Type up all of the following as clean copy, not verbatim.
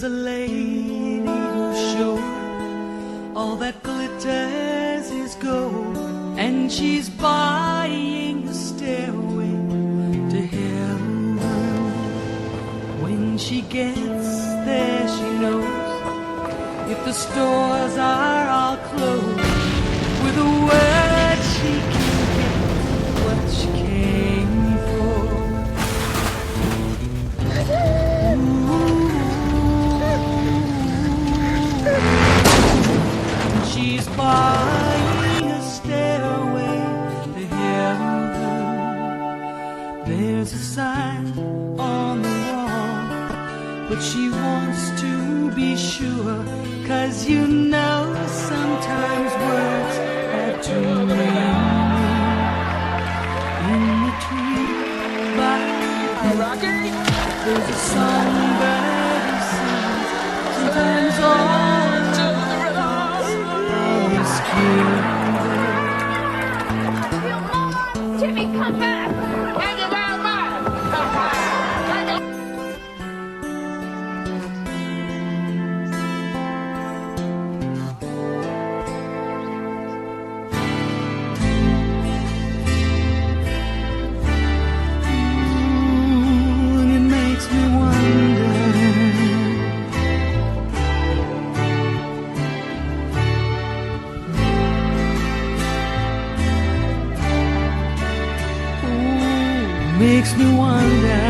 There's a lady who's sure all that glitters is gold, and she's buying the stairway to heaven. When she gets there, she knows if the stores are all closed, with a word she can get what she came for. She's buying a stairway to heaven. There's a sign on the wall, but she wants to be sure, 'cause you know sometimes words have two meanings. In the tree by Rocky, there's a songbird who sings. Sometimes all to the rhythm is cute. Timmy, come back! Hand it out, man! It makes me wonder, makes me wonder.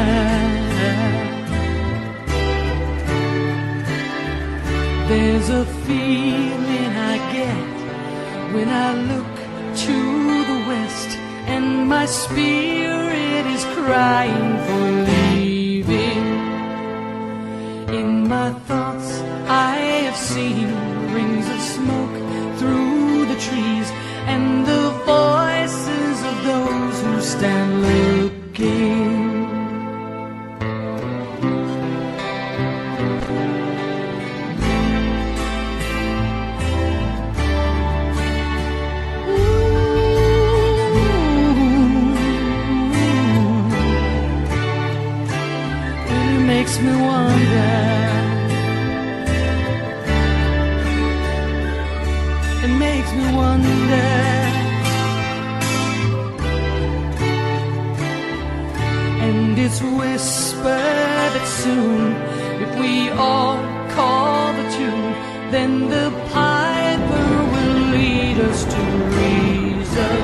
There's a feeling I get when I look to the west, and my spirit is crying for leaving. In my thoughts I have seen rings of smoke through the trees, and the voices of those who stand looking. It makes me wonder. It makes me wonder. And it's whispered that soon, if we all call the tune, then the piper will lead us to reason,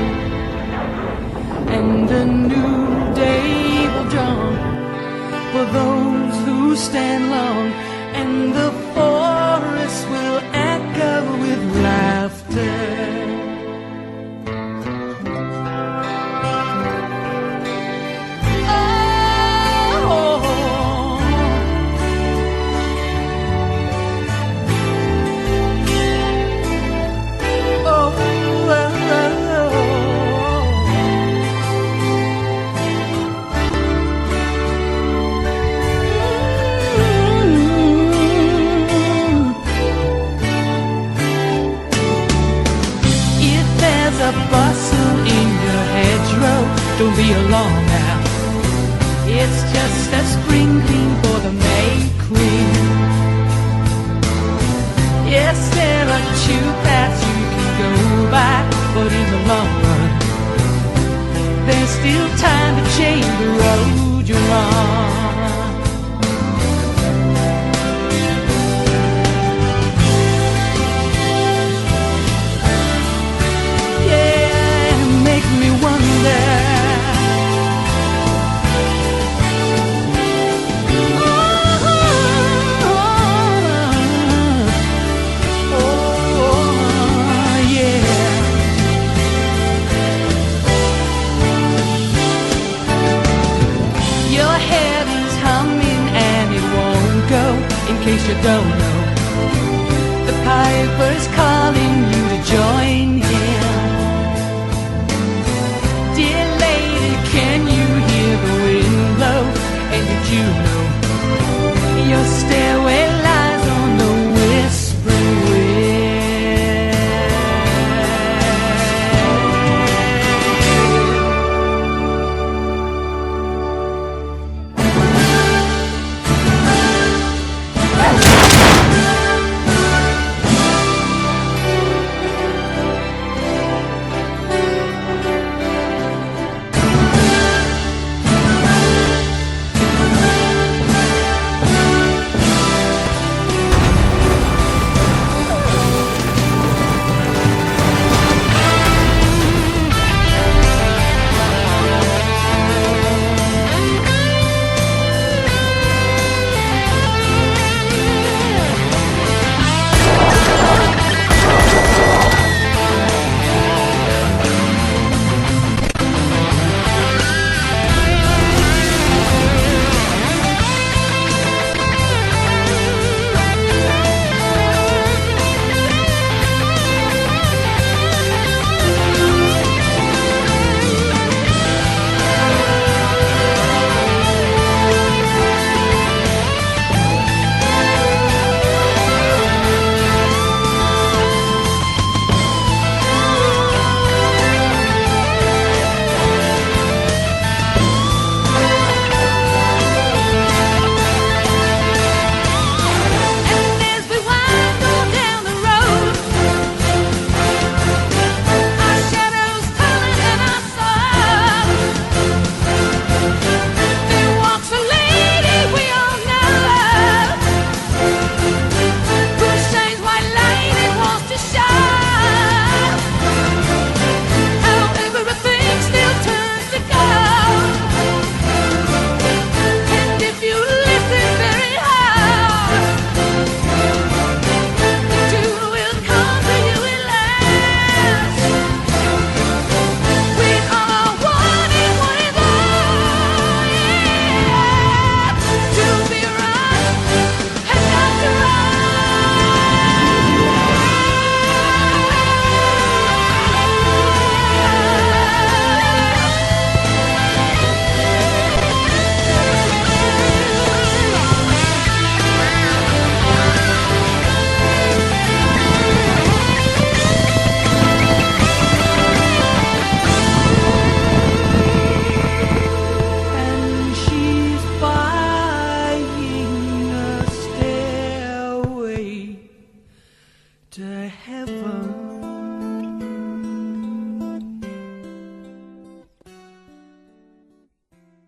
and a new day will dawn for those who stand long, and the forest will echo with laughter. A bustle in your hedgerow, don't be alarmed now. It's just a sprinkling for the May Queen. Yes, there are two paths you can go by, but in the long run, there's still time to change the road you're on. In case you don't know, the piper's calling you to join him. Dear lady, can you hear the wind blow? And did you know your stairway lies on the whispering wind? to heaven.